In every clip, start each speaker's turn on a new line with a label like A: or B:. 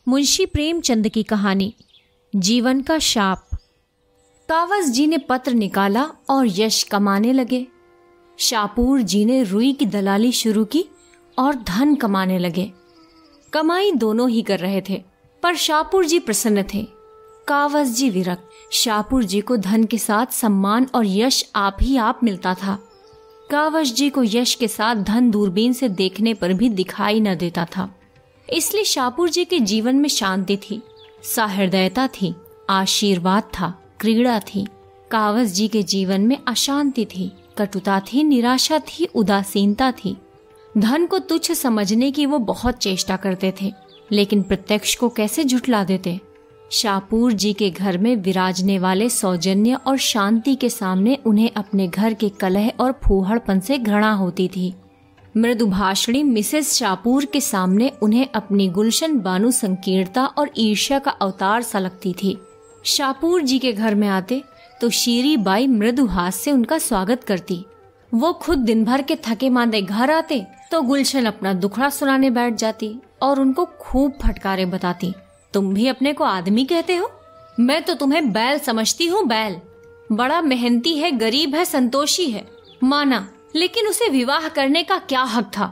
A: मुंशी प्रेमचंद की कहानी जीवन का शाप। कावस जी ने पत्र निकाला और यश कमाने लगे। शापूर जी ने रुई की दलाली शुरू की और धन कमाने लगे। कमाई दोनों ही कर रहे थे, पर शापूर जी प्रसन्न थे, कावस जी विरक्त। शापूर जी को धन के साथ सम्मान और यश आप ही आप मिलता था। कावस जी को यश के साथ धन दूरबीन से देखने पर भी दिखाई न देता था। इसलिए शापूर जी के जीवन में शांति थी, सहृदयता थी, आशीर्वाद था, क्रीड़ा थी। कावस जी के जीवन में अशांति थी, कटुता थी, निराशा थी, उदासीनता थी। धन को तुच्छ समझने की वो बहुत चेष्टा करते थे, लेकिन प्रत्यक्ष को कैसे झुठला देते। शापूर जी के घर में विराजने वाले सौजन्य और शांति के सामने उन्हें अपने घर के कलह और फूहड़पन से घृणा होती थी। मृदुभाषणी मिसेस शापूर के सामने उन्हें अपनी गुलशन बानु संकीर्णता और ईर्ष्या का अवतार सा लगती थी। शापूर जी के घर में आते तो शीरी बाई मृदु हास से उनका स्वागत करती। वो खुद दिन भर के थके मांदे घर आते तो गुलशन अपना दुखड़ा सुनाने बैठ जाती और उनको खूब फटकारे बताती। तुम भी अपने को आदमी कहते हो? मैं तो तुम्हें बैल समझती हूँ, बैल। बड़ा मेहनती है, गरीब है, संतोषी है, माना, लेकिन उसे विवाह करने का क्या हक था?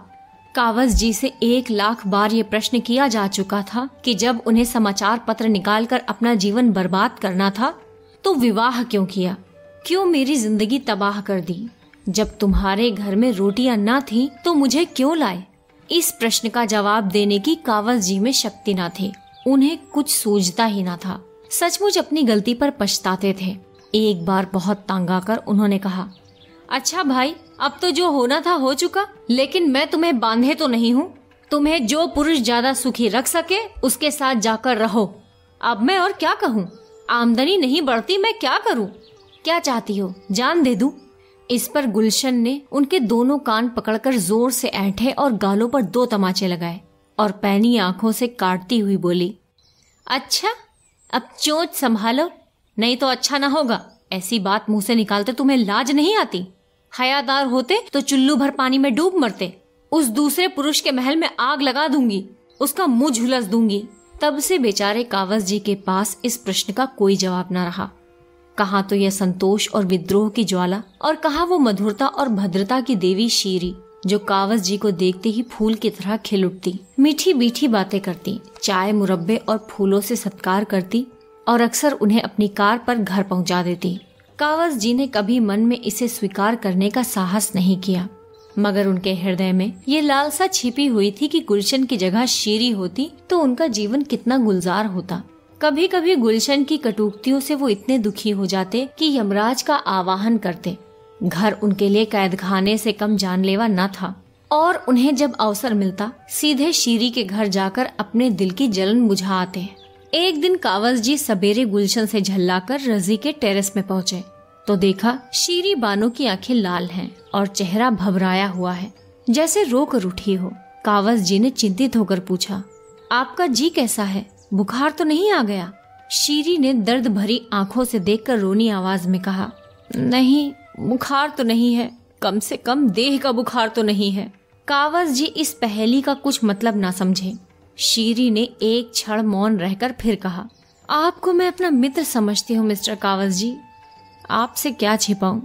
A: कावस जी से 1,00,000 बार ये प्रश्न किया जा चुका था कि जब उन्हें समाचार पत्र निकालकर अपना जीवन बर्बाद करना था तो विवाह क्यों किया? क्यों मेरी जिंदगी तबाह कर दी? जब तुम्हारे घर में रोटियां न थी तो मुझे क्यों लाए? इस प्रश्न का जवाब देने की कावस जी में शक्ति न थी। उन्हें कुछ सूझता ही न था। सचमुच अपनी गलती पर पछताते थे। एक बार बहुत तंग आकर उन्होंने कहा, अच्छा भाई, अब तो जो होना था हो चुका, लेकिन मैं तुम्हें बांधे तो नहीं हूँ। तुम्हें जो पुरुष ज्यादा सुखी रख सके उसके साथ जाकर रहो। अब मैं और क्या कहूँ? आमदनी नहीं बढ़ती, मैं क्या करूँ? क्या चाहती हो, जान दे दूं? इस पर गुलशन ने उनके दोनों कान पकड़कर जोर से ऐंठे और गालों पर 2 तमाचे लगाए और पैनी आंखों से काटती हुई बोली, अच्छा, अब चोंच संभालो, नहीं तो अच्छा ना होगा। ऐसी बात मुंह से निकालते तुम्हें लाज नहीं आती? हयादार होते तो चुल्लू भर पानी में डूब मरते। उस दूसरे पुरुष के महल में आग लगा दूंगी, उसका मुंह झुलस दूंगी। तब से बेचारे कावस जी के पास इस प्रश्न का कोई जवाब न रहा। कहाँ तो यह संतोष और विद्रोह की ज्वाला, और कहाँ वो मधुरता और भद्रता की देवी शीरी, जो कावस जी को देखते ही फूल की तरह खिल उठती, मीठी मीठी बातें करती, चाय मुरब्बे और फूलों से सत्कार करती और अक्सर उन्हें अपनी कार पर घर पहुंचा देती। कावस जी ने कभी मन में इसे स्वीकार करने का साहस नहीं किया, मगर उनके हृदय में ये लालसा छिपी हुई थी कि गुलशन की जगह शीरी होती तो उनका जीवन कितना गुलजार होता। कभी कभी गुलशन की कटुक्तियों से वो इतने दुखी हो जाते कि यमराज का आवाहन करते। घर उनके लिए कैदखाने से कम जानलेवा न था और उन्हें जब अवसर मिलता सीधे शीरी के घर जाकर अपने दिल की जलन बुझा आते। एक दिन कावस जी सवेरे गुलशन से झल्लाकर रजी के टेरेस में पहुँचे तो देखा शीरी बानो की आंखें लाल हैं और चेहरा भभराया हुआ है, जैसे रो कर उठी हो। कावस जी ने चिंतित होकर पूछा, आपका जी कैसा है? बुखार तो नहीं आ गया? शीरी ने दर्द भरी आंखों से देखकर रोनी आवाज में कहा, नहीं, बुखार तो नहीं है, कम से कम देह का बुखार तो नहीं है। कावस जी इस पहेली का कुछ मतलब ना समझे। शीरी ने एक क्षण मौन रहकर फिर कहा, आपको मैं अपना मित्र समझती हूँ मिस्टर कावस जी। आपसे क्या छिपाऊं,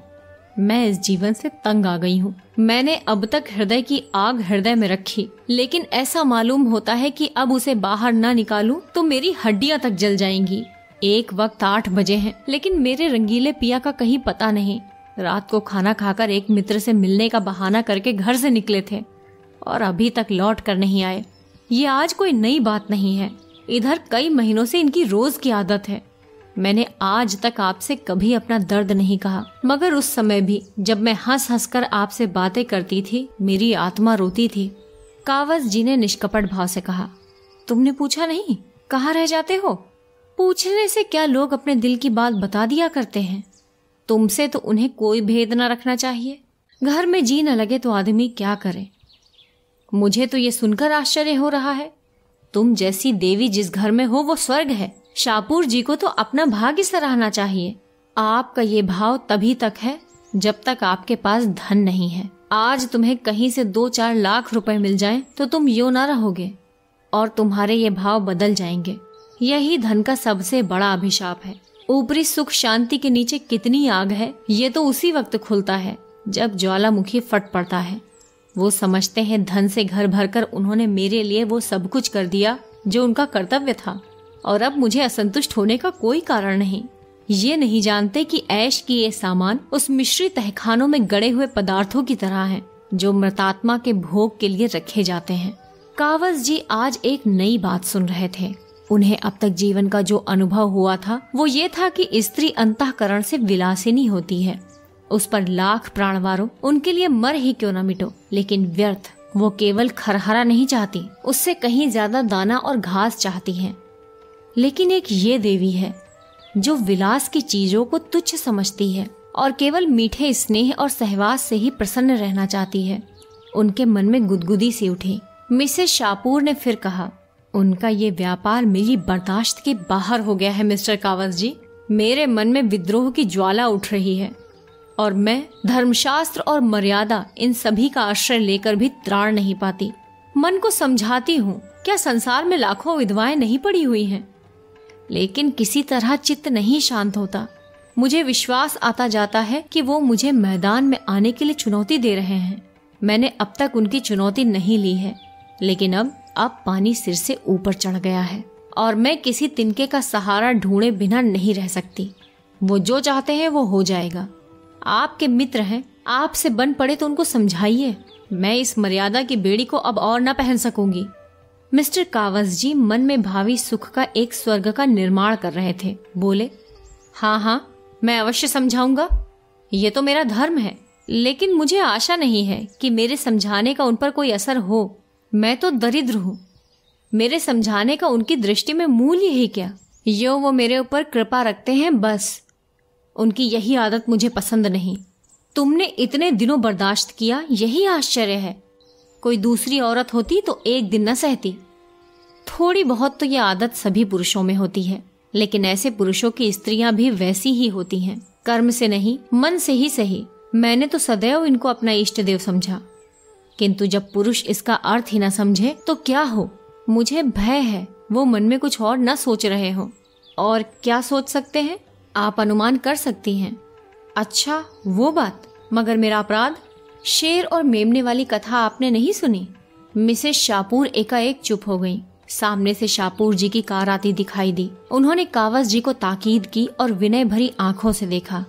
A: मैं इस जीवन से तंग आ गई हूँ। मैंने अब तक हृदय की आग हृदय में रखी, लेकिन ऐसा मालूम होता है कि अब उसे बाहर ना निकालूं तो मेरी हड्डियां तक जल जाएंगी। एक वक्त 8 बजे हैं, लेकिन मेरे रंगीले पिया का कहीं पता नहीं। रात को खाना खाकर एक मित्र से मिलने का बहाना करके घर से निकले थे और अभी तक लौट कर नहीं आए। ये आज कोई नई बात नहीं है, इधर कई महीनों से इनकी रोज की आदत है। मैंने आज तक आपसे कभी अपना दर्द नहीं कहा, मगर उस समय भी जब मैं हंस हंस कर आपसे बातें करती थी, मेरी आत्मा रोती थी। कावस जी ने निष्कपट भाव से कहा, तुमने पूछा नहीं, कहाँ रह जाते हो? पूछने से क्या लोग अपने दिल की बात बता दिया करते हैं? तुमसे तो उन्हें कोई भेद न रखना चाहिए। घर में जी न लगे तो आदमी क्या करे? मुझे तो ये सुनकर आश्चर्य हो रहा है। तुम जैसी देवी जिस घर में हो वो स्वर्ग है। शापूर जी को तो अपना भाग्य सराहना चाहिए। आपका ये भाव तभी तक है जब तक आपके पास धन नहीं है। आज तुम्हें कहीं से 2-4 लाख रुपए मिल जाएं तो तुम यूं ना रहोगे, और तुम्हारे ये भाव बदल जाएंगे। यही धन का सबसे बड़ा अभिशाप है। ऊपरी सुख शांति के नीचे कितनी आग है, ये तो उसी वक्त खुलता है जब ज्वालामुखी फट पड़ता है। वो समझते हैं धन से घर भरकर उन्होंने मेरे लिए वो सब कुछ कर दिया जो उनका कर्तव्य था, और अब मुझे असंतुष्ट होने का कोई कारण नहीं। ये नहीं जानते कि ऐश की ये सामान उस मिश्री तहखानों में गड़े हुए पदार्थों की तरह हैं, जो मृतात्मा के भोग के लिए रखे जाते हैं। कावस जी आज एक नई बात सुन रहे थे। उन्हें अब तक जीवन का जो अनुभव हुआ था वो ये था कि स्त्री अंतःकरण से विलासिनी होती है। उस पर लाख प्राण वारो, उनके लिए मर ही क्यों न मिटो, लेकिन व्यर्थ। वो केवल खरहरा नहीं चाहती, उससे कहीं ज्यादा दाना और घास चाहती है। लेकिन एक ये देवी है जो विलास की चीजों को तुच्छ समझती है और केवल मीठे स्नेह और सहवास से ही प्रसन्न रहना चाहती है। उनके मन में गुदगुदी सी उठी। मिसेस शापूर ने फिर कहा, उनका ये व्यापार मेरी बर्दाश्त के बाहर हो गया है मिस्टर कावस जी। मेरे मन में विद्रोह की ज्वाला उठ रही है और मैं धर्मशास्त्र और मर्यादा इन सभी का आश्रय लेकर भी त्राण नहीं पाती। मन को समझाती हूँ, क्या संसार में लाखों विधवाएं नहीं पड़ी हुई हैं? लेकिन किसी तरह चित्त नहीं शांत होता। मुझे विश्वास आता जाता है कि वो मुझे मैदान में आने के लिए चुनौती दे रहे हैं। मैंने अब तक उनकी चुनौती नहीं ली है, लेकिन अब पानी सिर से ऊपर चढ़ गया है और मैं किसी तिनके का सहारा ढूंढे बिना नहीं रह सकती। वो जो चाहते हैं वो हो जाएगा। आपके मित्र हैं, आपसे बन पड़े तो उनको समझाइए। मैं इस मर्यादा की बेड़ी को अब और न पहन सकूंगी। मिस्टर कावस जी मन में भावी सुख का एक स्वर्ग का निर्माण कर रहे थे। बोले, हाँ, मैं अवश्य समझाऊंगा। ये तो मेरा धर्म है, लेकिन मुझे आशा नहीं है कि मेरे समझाने का उन पर कोई असर हो। मैं तो दरिद्र हूँ। मेरे समझाने का उनकी दृष्टि में मूल्य ही क्या? यो वो मेरे ऊपर कृपा रखते हैं बस। उनकी यही आदत मुझे पसंद नहीं। तुमने इतने दिनों बर्दाश्त किया, यही आश्चर्य है। कोई दूसरी औरत होती तो एक दिन न सहती। थोड़ी बहुत तो ये आदत सभी पुरुषों में होती है, लेकिन ऐसे पुरुषों की स्त्रियां भी वैसी ही होती हैं। कर्म से नहीं, मन से ही सही। मैंने तो सदैव इनको अपना इष्ट देव समझा, किंतु जब पुरुष इसका अर्थ ही न समझे तो क्या हो। मुझे भय है वो मन में कुछ और न सोच रहे हो। और क्या सोच सकते हैं? आप अनुमान कर सकती हैं। अच्छा, वो बात। मगर मेरा अपराध? शेर और मेमने वाली कथा आपने नहीं सुनी? मिसेस शापूर एकाएक चुप हो गईं। सामने से शापूर जी की कार आती दिखाई दी। उन्होंने कावस जी को ताकीद की और विनय भरी आंखों से देखा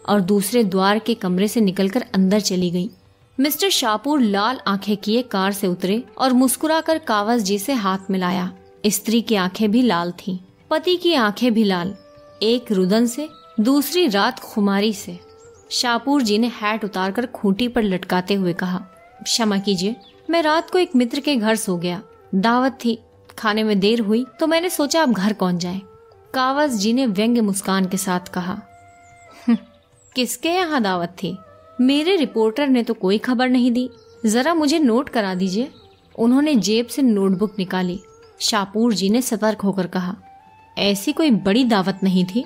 A: और दूसरे द्वार के कमरे से निकलकर अंदर चली गई। मिस्टर शापूर लाल आंखें किए कार से उतरे और मुस्कुराकर कावस जी से हाथ मिलाया। स्त्री की आंखें भी लाल थीं, पति की आंखें भी लाल, एक रुदन से, दूसरी रात खुमारी से। शापूर जी ने हैट उतारकर खूंटी पर लटकाते हुए कहा, क्षमा कीजिए, मैं रात को एक मित्र के घर सो गया। दावत थी, खाने में देर हुई तो मैंने सोचा अब घर कौन जाए। कावस जी ने व्यंग्य मुस्कान के साथ कहा, किसके यहाँ दावत थी? मेरे रिपोर्टर ने तो कोई खबर नहीं दी। जरा मुझे नोट करा दीजिए। उन्होंने जेब से नोटबुक निकाली। शापूर जी ने सतर्क होकर कहा, ऐसी कोई बड़ी दावत नहीं थी,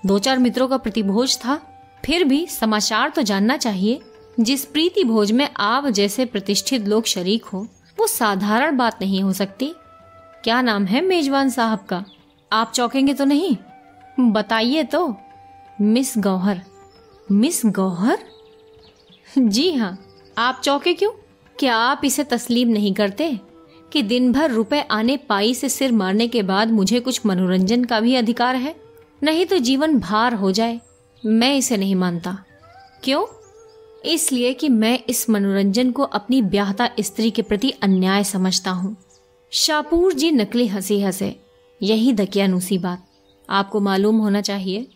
A: 2-4 मित्रों का प्रतिभोज था। फिर भी समाचार तो जानना चाहिए। जिस प्रीति भोज में आप जैसे प्रतिष्ठित लोग शरीक हो, वो साधारण बात नहीं हो सकती। क्या नाम है मेजबान साहब का? आप चौंकेंगे तो नहीं? बताइए तो। मिस गौहर। मिस गौहर? जी हाँ, आप चौंके क्यों? क्या आप इसे तस्लीम नहीं करते कि दिन भर रुपए आने पाई से सिर मारने के बाद मुझे कुछ मनोरंजन का भी अधिकार है? नहीं तो जीवन भार हो जाए। मैं इसे नहीं मानता। क्यों? इसलिए कि मैं इस मनोरंजन को अपनी ब्याहता स्त्री के प्रति अन्याय समझता हूँ। शापूर जी नकली हंसी हंसे। यही दकियानूसी बात। आपको मालूम होना चाहिए,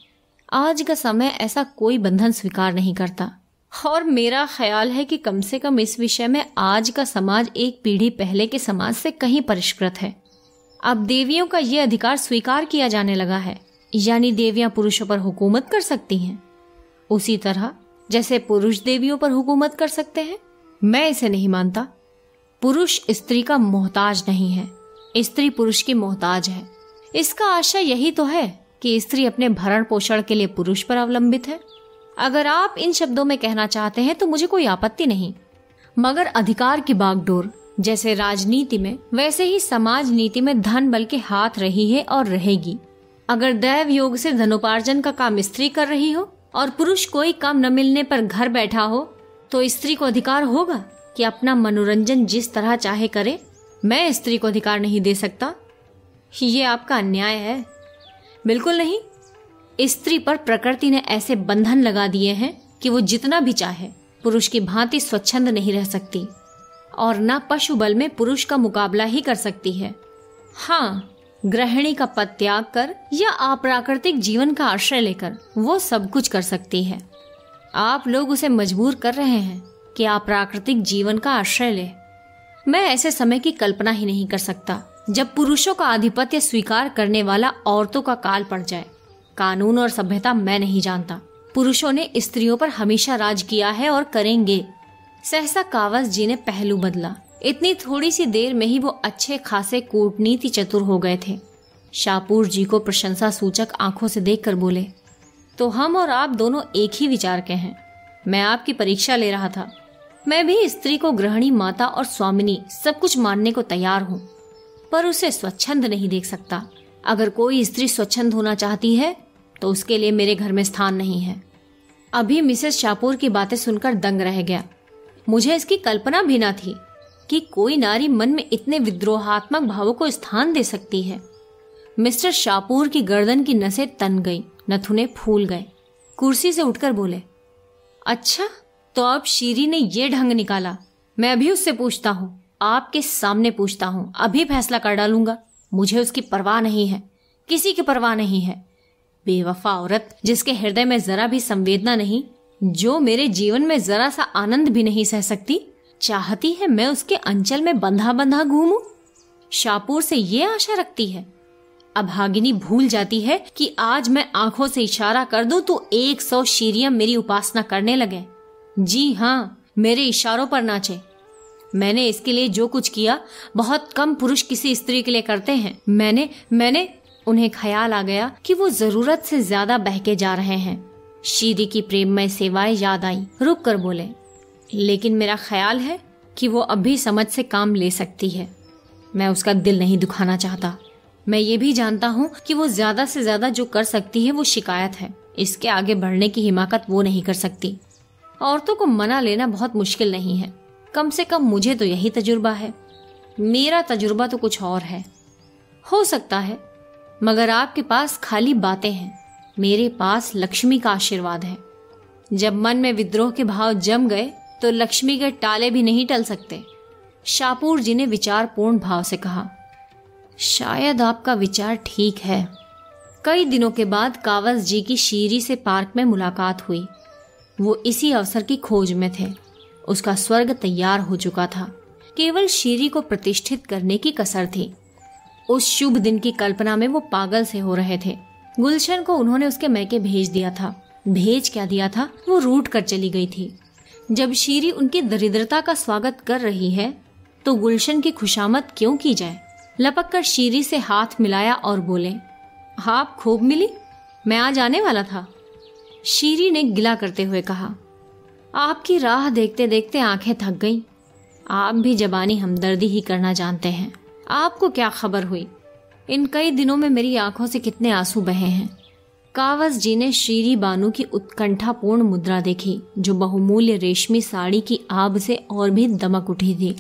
A: आज का समय ऐसा कोई बंधन स्वीकार नहीं करता, और मेरा ख्याल है कि कम से कम इस विषय में आज का समाज एक पीढ़ी पहले के समाज से कहीं परिष्कृत है। अब देवियों का ये अधिकार स्वीकार किया जाने लगा है, यानी देवियां पुरुषों पर हुकूमत कर सकती हैं, उसी तरह जैसे पुरुष देवियों पर हुकूमत कर सकते हैं। मैं इसे नहीं मानता। पुरुष स्त्री का मोहताज नहीं है, स्त्री पुरुष की मोहताज है। इसका आशय यही तो है कि स्त्री अपने भरण पोषण के लिए पुरुष पर अवलंबित है। अगर आप इन शब्दों में कहना चाहते हैं तो मुझे कोई आपत्ति नहीं, मगर अधिकार की बागडोर जैसे राजनीति में वैसे ही समाज नीति में धन बल के हाथ रही है और रहेगी। अगर दैव योग से धनोपार्जन का काम स्त्री कर रही हो और पुरुष कोई काम न मिलने पर घर बैठा हो, तो स्त्री को अधिकार होगा कि अपना मनोरंजन जिस तरह चाहे करे। मैं स्त्री को अधिकार नहीं दे सकता। ये आपका अन्याय है। बिल्कुल नहीं। स्त्री पर प्रकृति ने ऐसे बंधन लगा दिए हैं कि वो जितना भी चाहे पुरुष की भांति स्वच्छंद नहीं रह सकती और न पशु बल में पुरुष का मुकाबला ही कर सकती है। हाँ, गृहिणी का पद त्याग कर या अप्राकृतिक जीवन का आश्रय लेकर वो सब कुछ कर सकती है। आप लोग उसे मजबूर कर रहे हैं कि अप्राकृतिक जीवन का आश्रय ले। मैं ऐसे समय की कल्पना ही नहीं कर सकता जब पुरुषों का आधिपत्य स्वीकार करने वाला औरतों का काल पड़ जाए। कानून और सभ्यता मैं नहीं जानता। पुरुषों ने स्त्रियों पर हमेशा राज किया है और करेंगे। सहसा कावस जी ने पहलू बदला। इतनी थोड़ी सी देर में ही वो अच्छे खासे कूटनीति चतुर हो गए थे। शाहपुर जी को प्रशंसा सूचक आंखों से देखकर बोले, तो हम और आप दोनों एक ही विचार के हैं। मैं आपकी परीक्षा ले रहा था। मैं भी स्त्री को गृहिणी, माता और स्वामिनी सब कुछ मानने को तैयार हूँ, पर उसे स्वच्छंद नहीं देख सकता। अगर कोई स्त्री स्वच्छंद होना चाहती है तो उसके लिए मेरे घर में स्थान नहीं है। अभी मिसेस शाहपुर की बातें सुनकर दंग रह गया। मुझे इसकी कल्पना भी न थी कि कोई नारी मन में इतने विद्रोहात्मक भावों को स्थान दे सकती है। मिस्टर शाहपुर की गर्दन की नसें तन गई, नथुने फूल गए। कुर्सी से उठकर बोले, अच्छा तो अब शीरी ने ये ढंग निकाला। मैं अभी उससे पूछता हूँ, आपके सामने पूछता हूँ, अभी फैसला कर डालूंगा। मुझे उसकी परवाह नहीं है, किसी की परवाह नहीं है। बेवफा औरत जिसके हृदय में जरा भी संवेदना नहीं, जो मेरे जीवन में जरा सा आनंद भी नहीं सह सकती, चाहती है मैं उसके अंचल में बंधा बंधा घूमूं। शाहपुर से ये आशा रखती है। अभागिनी भूल जाती है कि आज मैं आंखों से इशारा कर दूं तो 100 शीरियां मेरी उपासना करने लगे। जी हाँ, मेरे इशारों पर नाचे। मैंने इसके लिए जो कुछ किया बहुत कम पुरुष किसी स्त्री के लिए करते हैं। मैंने उन्हें ख्याल आ गया कि वो जरूरत से ज्यादा बहके जा रहे हैं। शीरी की प्रेममय सेवाएं याद आई। रुक कर बोले, लेकिन मेरा ख्याल है कि वो अभी समझ से काम ले सकती है। मैं उसका दिल नहीं दुखाना चाहता। मैं ये भी जानता हूँ कि वो ज्यादा से ज्यादा जो कर सकती है वो शिकायत है। इसके आगे बढ़ने की हिमाकत वो नहीं कर सकती। औरतों को मना लेना बहुत मुश्किल नहीं है। कम से कम मुझे तो यही तजुर्बा है। मेरा तजुर्बा तो कुछ और है। हो सकता है, मगर आपके पास खाली बातें हैं, मेरे पास लक्ष्मी का आशीर्वाद है। जब मन में विद्रोह के भाव जम गए तो लक्ष्मी के टाले भी नहीं टल सकते। शाहपुर जी ने विचारपूर्ण भाव से कहा, शायद आपका विचार ठीक है। कई दिनों के बाद कावस जी की शीरी से पार्क में मुलाकात हुई। वो इसी अवसर की खोज में थे। उसका स्वर्ग तैयार हो चुका था, केवल शीरी को प्रतिष्ठित करने की कसर थी। उस शुभ दिन की कल्पना में वो पागल से हो रहे थे। गुलशन को उन्होंने उसके मैके भेज दिया था। भेज क्या दिया था, वो रूठ कर चली गई थी। जब शीरी उनकी दरिद्रता का स्वागत कर रही है तो गुलशन की खुशामद क्यों की जाए। लपक कर शीरी से हाथ मिलाया और बोले, आप खूब मिली, मैं आज आने वाला था। शीरी ने गिला करते हुए कहा, आपकी राह देखते देखते आंखें थक गईं। आप भी जबानी हमदर्दी ही करना जानते हैं। आपको क्या खबर हुई, इन कई दिनों में मेरी आंखों से कितने आंसू बहे हैं। कावस जी ने शीरी बानू की उत्कंठापूर्ण मुद्रा देखी, जो बहुमूल्य रेशमी साड़ी की आभ से और भी दमक उठी थी,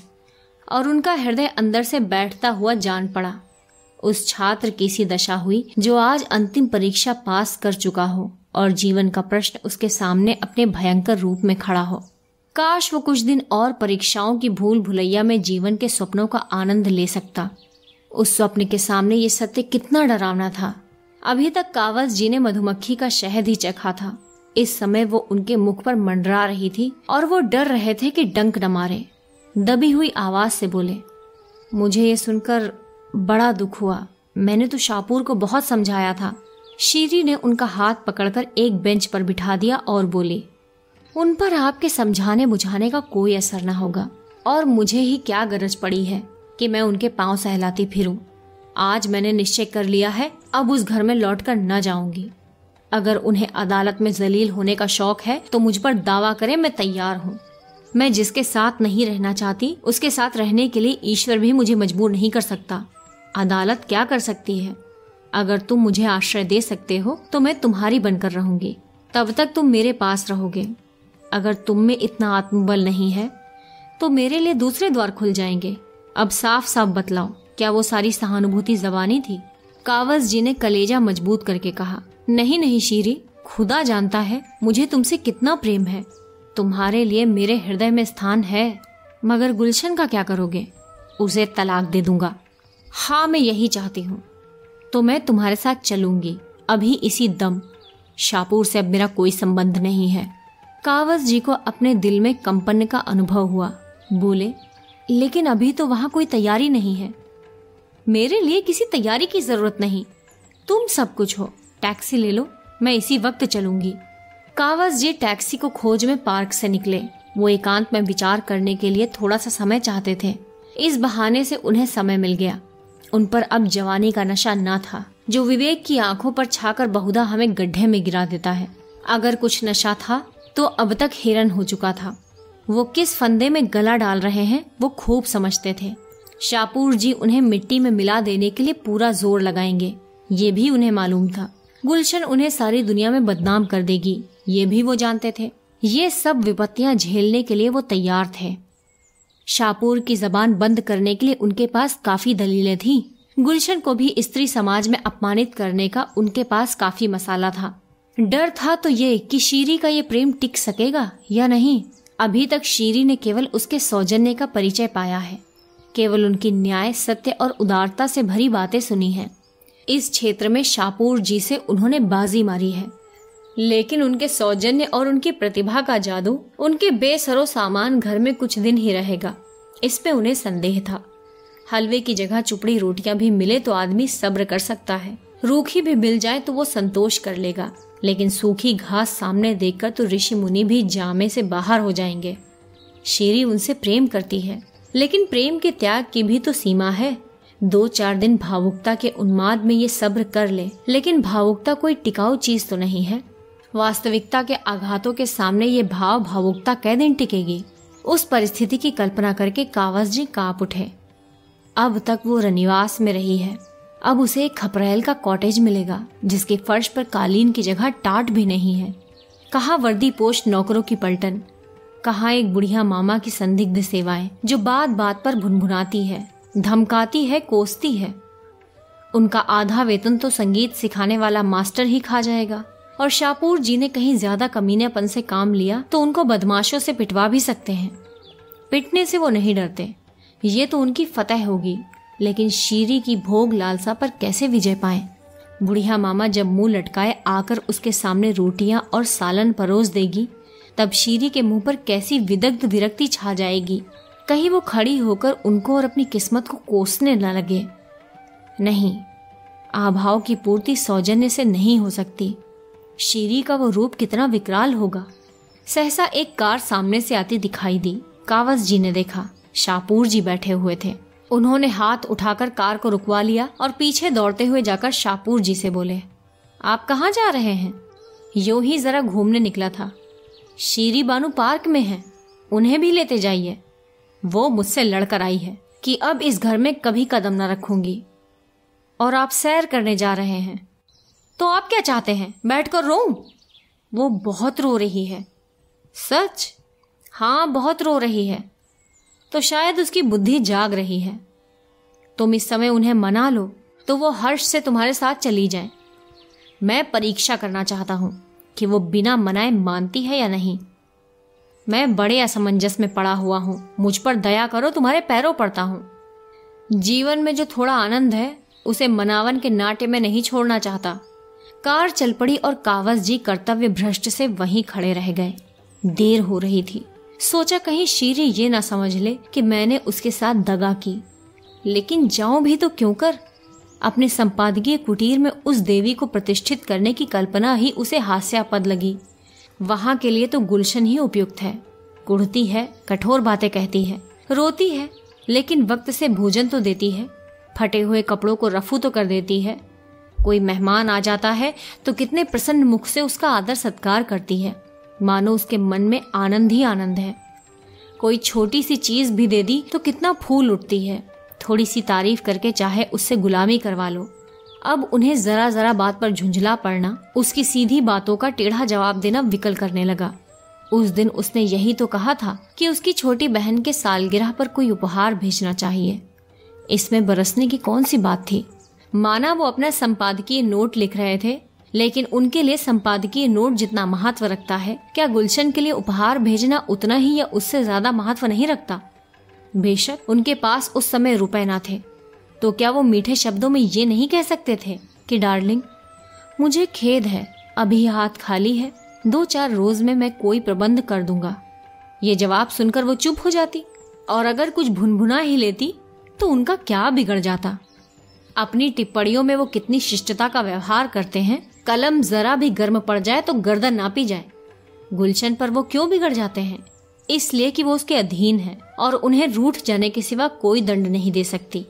A: और उनका हृदय अंदर से बैठता हुआ जान पड़ा। उस छात्र की सी दशा हुई जो आज अंतिम परीक्षा पास कर चुका हो और जीवन का प्रश्न उसके सामने अपने भयंकर रूप में खड़ा हो। काश वो कुछ दिन और परीक्षाओं की भूल भुलैया में जीवन के स्वप्नों का आनंद ले सकता। उस स्वप्न के सामने ये सत्य कितना डरावना था। अभी तक कावस जी ने मधुमक्खी का शहद ही चखा था। इस समय वो उनके मुख पर मंडरा रही थी और वो डर रहे थे कि डंक न मारे। दबी हुई आवाज से बोले, मुझे ये सुनकर बड़ा दुख हुआ। मैंने तो शाहपुर को बहुत समझाया था। शीरी ने उनका हाथ पकड़कर एक बेंच पर बिठा दिया और बोली, उन पर आपके समझाने बुझाने का कोई असर न होगा, और मुझे ही क्या गरज पड़ी है कि मैं उनके पांव सहलाती फिरूं। आज मैंने निश्चय कर लिया है, अब उस घर में लौटकर न जाऊंगी। अगर उन्हें अदालत में जलील होने का शौक है तो मुझ पर दावा करें, मैं तैयार हूँ। मैं जिसके साथ नहीं रहना चाहती उसके साथ रहने के लिए ईश्वर भी मुझे मजबूर नहीं कर सकता। अदालत क्या कर सकती है? अगर तुम मुझे आश्रय दे सकते हो तो मैं तुम्हारी बनकर रहूंगी, तब तक तुम मेरे पास रहोगे। अगर तुम में इतना आत्मबल नहीं है तो मेरे लिए दूसरे द्वार खुल जाएंगे। अब साफ साफ बतलाओ, क्या वो सारी सहानुभूति ज़बानी थी? कावस जी ने कलेजा मजबूत करके कहा, नहीं नहीं शीरी, खुदा जानता है मुझे तुमसे कितना प्रेम है। तुम्हारे लिए मेरे हृदय में स्थान है, मगर गुलशन का क्या करोगे? उसे तलाक दे दूंगा। हाँ, मैं यही चाहती हूँ। तो मैं तुम्हारे साथ चलूंगी, अभी इसी दम। शाहपुर से अब मेरा कोई संबंध नहीं है। कावस जी को अपने दिल में कंपन का अनुभव हुआ। बोले, लेकिन अभी तो वहां कोई तैयारी नहीं है। मेरे लिए किसी तैयारी की जरूरत नहीं, तुम सब कुछ हो। टैक्सी ले लो, मैं इसी वक्त चलूंगी। कावस जी टैक्सी को खोज में पार्क से निकले। वो एकांत में विचार करने के लिए थोड़ा सा समय चाहते थे। इस बहाने से उन्हें समय मिल गया। उन पर अब जवानी का नशा न था, जो विवेक की आंखों पर छाकर बहुधा हमें गड्ढे में गिरा देता है। अगर कुछ नशा था तो अब तक हिरन हो चुका था। वो किस फंदे में गला डाल रहे हैं वो खूब समझते थे। शाहपुर जी उन्हें मिट्टी में मिला देने के लिए पूरा जोर लगाएंगे, ये भी उन्हें मालूम था। गुलशन उन्हें सारी दुनिया में बदनाम कर देगी, ये भी वो जानते थे। ये सब विपत्तियां झेलने के लिए वो तैयार थे। शाहपुर की जबान बंद करने के लिए उनके पास काफी दलीलें थीं। गुलशन को भी स्त्री समाज में अपमानित करने का उनके पास काफी मसाला था। डर था तो ये कि शीरी का ये प्रेम टिक सकेगा या नहीं। अभी तक शीरी ने केवल उसके सौजन्य का परिचय पाया है, केवल उनकी न्याय, सत्य और उदारता से भरी बातें सुनी हैं। इस क्षेत्र में शाहपुर जी से उन्होंने बाजी मारी है, लेकिन उनके सौजन्य और उनकी प्रतिभा का जादू उनके बेसरो सामान घर में कुछ दिन ही रहेगा, इस पे उन्हें संदेह था। हलवे की जगह चुपड़ी रोटियां भी मिले तो आदमी सब्र कर सकता है, रूखी भी मिल जाए तो वो संतोष कर लेगा, लेकिन सूखी घास सामने देखकर तो ऋषि मुनि भी जामे से बाहर हो जाएंगे। शीरी उनसे प्रेम करती है, लेकिन प्रेम के त्याग की भी तो सीमा है। 2-4 दिन भावुकता के उन्माद में ये सब्र कर ले, लेकिन भावुकता कोई टिकाऊ चीज तो नहीं है। वास्तविकता के आघातों के सामने ये भावुकता कै दिन टिकेगी? उस परिस्थिति की कल्पना करके कावस जी कांप उठे। अब तक वो रनिवास में रही है, अब उसे एक खपरेल का कॉटेज मिलेगा जिसके फर्श पर कालीन की जगह टाट भी नहीं है। कहाँ वर्दी पोश नौकरों की पलटन, कहाँ एक बुढ़िया मामा की संदिग्ध सेवाएं जो बात बात पर भुनभुनाती है, धमकाती है, कोसती है। उनका आधा वेतन तो संगीत सिखाने वाला मास्टर ही खा जाएगा, और शाहपुर जी ने कहीं ज्यादा कमीनेपन से काम लिया तो उनको बदमाशों से पिटवा भी सकते हैं। पिटने से वो नहीं डरते, ये तो उनकी फतह होगी, लेकिन शीरी की भोग लालसा पर कैसे विजय पाएं? बुढ़िया मामा जब मुंह लटकाए आकर उसके सामने रोटियां और सालन परोस देगी, तब शीरी के मुंह पर कैसी विदग्ध विरक्ति छा जाएगी। कहीं वो खड़ी होकर उनको और अपनी किस्मत को कोसने न लगे। नहीं, आभाव की पूर्ति सौजन्य से नहीं हो सकती। शीरी का वो रूप कितना विकराल होगा। सहसा एक कार सामने से आती दिखाई दी। कावस जी ने देखा, शाहपुर जी बैठे हुए थे। उन्होंने हाथ उठाकर कार को रुकवा लिया और पीछे दौड़ते हुए जाकर शाहपुर जी से बोले, आप कहाँ जा रहे हैं? यूं ही जरा घूमने निकला था। शीरी बानू पार्क में है, उन्हें भी लेते जाइए। वो मुझसे लड़कर आई है कि अब इस घर में कभी कदम न रखूंगी। और आप सैर करने जा रहे हैं, तो आप क्या चाहते हैं, बैठकर रोऊं? वो बहुत रो रही है। सच? हाँ, बहुत रो रही है। तो शायद उसकी बुद्धि जाग रही है। तुम इस समय उन्हें मना लो तो वो हर्ष से तुम्हारे साथ चली जाए। मैं परीक्षा करना चाहता हूं कि वो बिना मनाए मानती है या नहीं। मैं बड़े असमंजस में पड़ा हुआ हूं, मुझ पर दया करो, तुम्हारे पैरों पड़ता हूं। जीवन में जो थोड़ा आनंद है उसे मनावन के नाट्य में नहीं छोड़ना चाहता। कार चल पड़ी और कावस जी कर्तव्य भ्रष्ट से वहीं खड़े रह गए। देर हो रही थी। सोचा कहीं शीरी ये ना समझ ले कि मैंने उसके साथ दगा की, लेकिन जाऊं भी तो क्यों कर। अपने संपादकीय कुटीर में उस देवी को प्रतिष्ठित करने की कल्पना ही उसे हास्यास्पद लगी। वहां के लिए तो गुलशन ही उपयुक्त है। कुढ़ती है, कठोर बातें कहती है, रोती है, लेकिन वक्त से भोजन तो देती है, फटे हुए कपड़ों को रफू तो कर देती है। कोई मेहमान आ जाता है तो कितने प्रसन्न मुख से उसका आदर सत्कार करती है, मानो उसके मन में आनंद ही आनंद है। कोई छोटी सी चीज भी दे दी तो कितना फूल उठती है। थोड़ी सी तारीफ करके चाहे उससे गुलामी करवा लो। अब उन्हें जरा जरा बात पर झुंझला पड़ना, उसकी सीधी बातों का टेढ़ा जवाब देना विकल करने लगा। उस दिन उसने यही तो कहा था कि उसकी छोटी बहन के सालगिरह पर कोई उपहार भेजना चाहिए। इसमें बरसने की कौन सी बात थी। माना वो अपना संपादकीय नोट लिख रहे थे, लेकिन उनके लिए संपादकीय नोट जितना महत्व रखता है, क्या गुलशन के लिए उपहार भेजना उतना ही या उससे ज्यादा महत्व नहीं रखता। बेशक उनके पास उस समय रुपए ना थे, तो क्या वो मीठे शब्दों में ये नहीं कह सकते थे कि डार्लिंग, मुझे खेद है, अभी हाथ खाली है, 2-4 रोज में मैं कोई प्रबंध कर दूंगा। ये जवाब सुनकर वो चुप हो जाती, और अगर कुछ भुनभुना ही लेती तो उनका क्या बिगड़ जाता। अपनी टिप्पणियों में वो कितनी शिष्टता का व्यवहार करते हैं। कलम जरा भी गर्म पड़ जाए तो गर्दन नापी जाए। गुलशन पर वो क्यों बिगड़ जाते हैं? इसलिए कि वो उसके अधीन है और उन्हें रूठ जाने के सिवा कोई दंड नहीं दे सकती।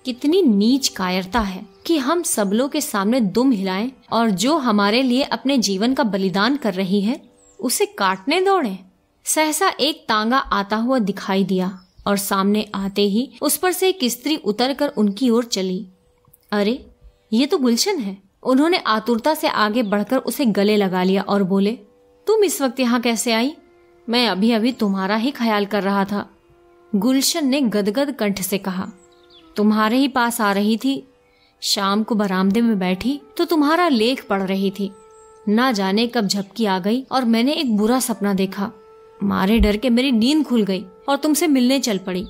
A: कितनी नीच कायरता है कि हम सबलों के सामने दुम हिलाएं और जो हमारे लिए अपने जीवन का बलिदान कर रही है उसे काटने दौड़े। सहसा एक तांगा आता हुआ दिखाई दिया और सामने आते ही उस पर से एक स्त्री उतरकर उनकी ओर चली। अरे, ये तो गुलशन है। उन्होंने आतुरता से आगे बढ़कर उसे गले लगा लिया और बोले, तुम इस वक्त यहाँ कैसे आई? मैं अभी अभी तुम्हारा ही ख्याल कर रहा था। गुलशन ने गदगद कंठ से कहा, तुम्हारे ही पास आ रही थी। शाम को बरामदे में बैठी तो तुम्हारा लेख पढ़ रही थी। ना जाने कब झपकी आ गई और मैंने एक बुरा सपना देखा। मारे डर के मेरी नींद खुल गई और तुमसे मिलने चल पड़ी।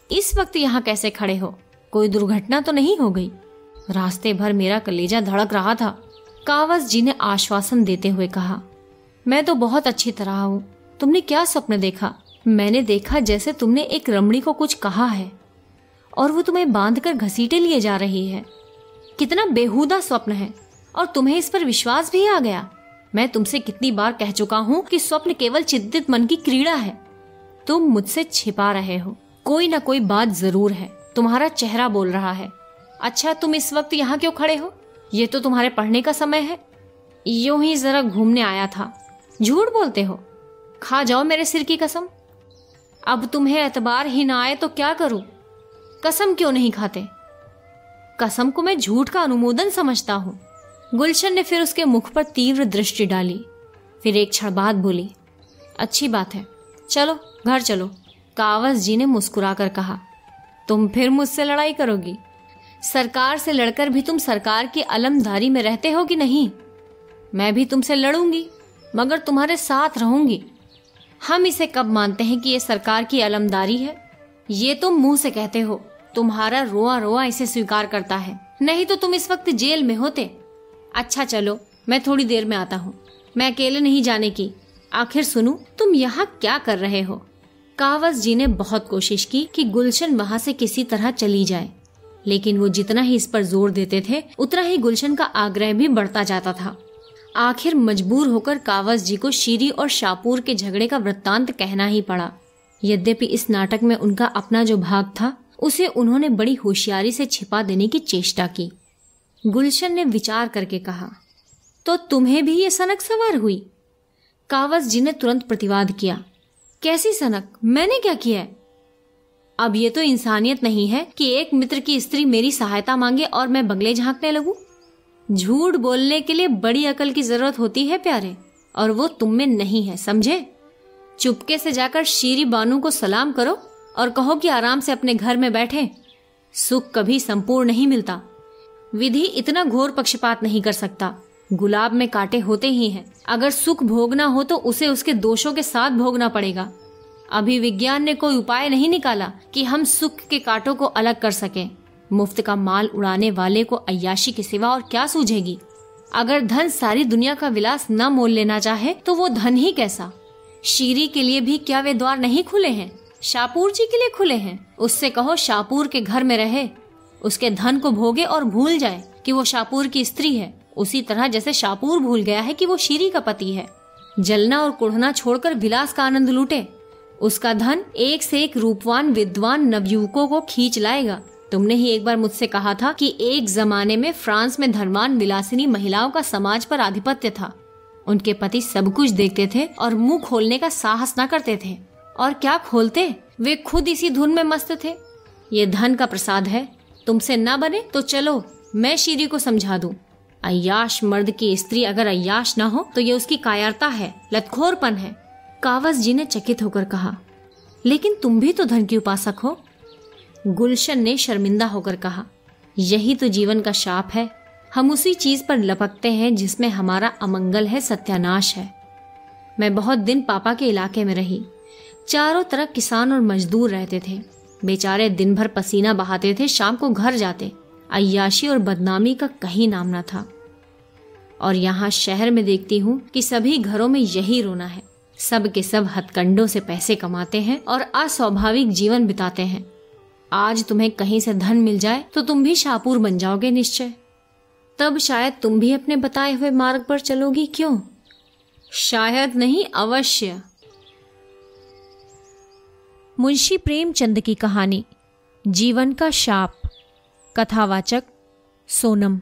A: इस वक्त यहाँ कैसे खड़े हो? कोई दुर्घटना तो नहीं हो गई? रास्ते भर मेरा कलेजा धड़क रहा था। कावस जी ने आश्वासन देते हुए कहा, मैं तो बहुत अच्छी तरह हूँ। तुमने क्या स्वप्न देखा? मैंने देखा जैसे तुमने एक रमणी को कुछ कहा है और वो तुम्हें बांधकर घसीटे लिए जा रही है। कितना बेहुदा स्वप्न है और तुम्हें इस पर विश्वास भी आ गया। मैं तुमसे कितनी बार कह चुका हूँ कि स्वप्न केवल चिंतित मन की क्रीड़ा है। तुम मुझसे छिपा रहे हो। कोई ना कोई बात जरूर है। तुम्हारा चेहरा बोल रहा है। अच्छा, तुम इस वक्त यहाँ क्यों खड़े हो? ये तो तुम्हारे पढ़ने का समय है। यूं ही जरा घूमने आया था। झूठ बोलते हो। खा जाओ मेरे सिर की कसम। अब तुम्हें एतबार ही ना आए तो क्या करूं? कसम क्यों नहीं खाते? कसम को मैं झूठ का अनुमोदन समझता हूँ। गुलशन ने फिर उसके मुख पर तीव्र दृष्टि डाली। फिर एक क्षण बाद बोली, अच्छी बात है, चलो घर चलो। कावस जी ने मुस्कुराकर कहा, तुम फिर मुझसे लड़ाई करोगी? सरकार से लड़कर भी तुम सरकार की अलमदारी में रहते हो कि नहीं? मैं भी तुमसे लड़ूंगी, मगर तुम्हारे साथ रहूंगी। हम इसे कब मानते हैं कि ये सरकार की अलमदारी है? ये तुम मुंह से कहते हो, तुम्हारा रोआ रोआ इसे स्वीकार करता है, नहीं तो तुम इस वक्त जेल में होते। अच्छा चलो, मैं थोड़ी देर में आता हूँ। मैं अकेले नहीं जाने की। आखिर सुनूं, तुम यहाँ क्या कर रहे हो? कावस जी ने बहुत कोशिश की कि गुलशन वहाँ से किसी तरह चली जाए, लेकिन वो जितना ही इस पर जोर देते थे उतना ही गुलशन का आग्रह भी बढ़ता जाता था। आखिर मजबूर होकर कावस जी को शीरी और शापूर के झगड़े का वृत्तांत कहना ही पड़ा। यद्यपि इस नाटक में उनका अपना जो भाग था उसे उन्होंने बड़ी होशियारी से छिपा देने की चेष्टा की। गुलशन ने विचार करके कहा, तो तुम्हें भी ये सनक सवार हुई? कावस जी ने तुरंत प्रतिवाद किया, कैसी सनक? मैंने क्या किया है? अब ये तो इंसानियत नहीं है कि एक मित्र की स्त्री मेरी सहायता मांगे और मैं बंगले झांकने लगूं। झूठ बोलने के लिए बड़ी अकल की जरूरत होती है प्यारे, और वो तुम में नहीं है, समझे? चुपके से जाकर शीरी बानू को सलाम करो और कहो कि आराम से अपने घर में बैठे। सुख कभी संपूर्ण नहीं मिलता। विधि इतना घोर पक्षपात नहीं कर सकता। गुलाब में कांटे होते ही हैं। अगर सुख भोगना हो तो उसे उसके दोषों के साथ भोगना पड़ेगा। अभी विज्ञान ने कोई उपाय नहीं निकाला कि हम सुख के कांटों को अलग कर सकें। मुफ्त का माल उड़ाने वाले को अय्याशी के सिवा और क्या सूझेगी? अगर धन सारी दुनिया का विलास न मोल लेना चाहे तो वो धन ही कैसा? शीरी के लिए भी क्या वे द्वार नहीं खुले हैं? शापूर जी के लिए खुले हैं। उससे कहो शापूर के घर में रहे, उसके धन को भोगे और भूल जाए कि वो शापूर की स्त्री है, उसी तरह जैसे शापूर भूल गया है कि वो शीरी का पति है। जलना और कुढ़ना छोड़कर विलास का आनंद लूटे। उसका धन एक से एक रूपवान विद्वान नवयुवकों को खींच लाएगा। तुमने ही एक बार मुझसे कहा था कि एक जमाने में फ्रांस में धनवान विलासिनी महिलाओं का समाज पर आधिपत्य था। उनके पति सब कुछ देखते थे और मुंह खोलने का साहस न करते थे, और क्या खोलते, वे खुद इसी धुन में मस्त थे। ये धन का प्रसाद है, तुमसे ना बने तो चलो मैं शीरी को समझा दूं। अय्याश मर्द की स्त्री अगर अय्याश ना हो तो ये उसकी कायरता है, लतखोरपन है। कावस जी ने चकित होकर कहा, लेकिन तुम भी तो धन की उपासक हो। गुलशन ने शर्मिंदा होकर कहा, यही तो जीवन का शाप है। हम उसी चीज पर लपकते हैं जिसमें हमारा अमंगल है, सत्यानाश है। मैं बहुत दिन पापा के इलाके में रही। चारों तरफ किसान और मजदूर रहते थे। बेचारे दिन भर पसीना बहाते थे, शाम को घर जाते। अय्याशी और बदनामी का कहीं नाम न था। और यहाँ शहर में देखती हूँ कि सभी घरों में यही रोना है। सब के सब हथकंडों से पैसे कमाते हैं और अस्वाभाविक जीवन बिताते हैं। आज तुम्हें कहीं से धन मिल जाए तो तुम भी शाहपुर बन जाओगे निश्चय। तब शायद तुम भी अपने बताए हुए मार्ग पर चलोगी। क्यों? शायद नहीं, अवश्य। मुंशी प्रेमचंद की कहानी जीवन का शाप। कथावाचक सोनम।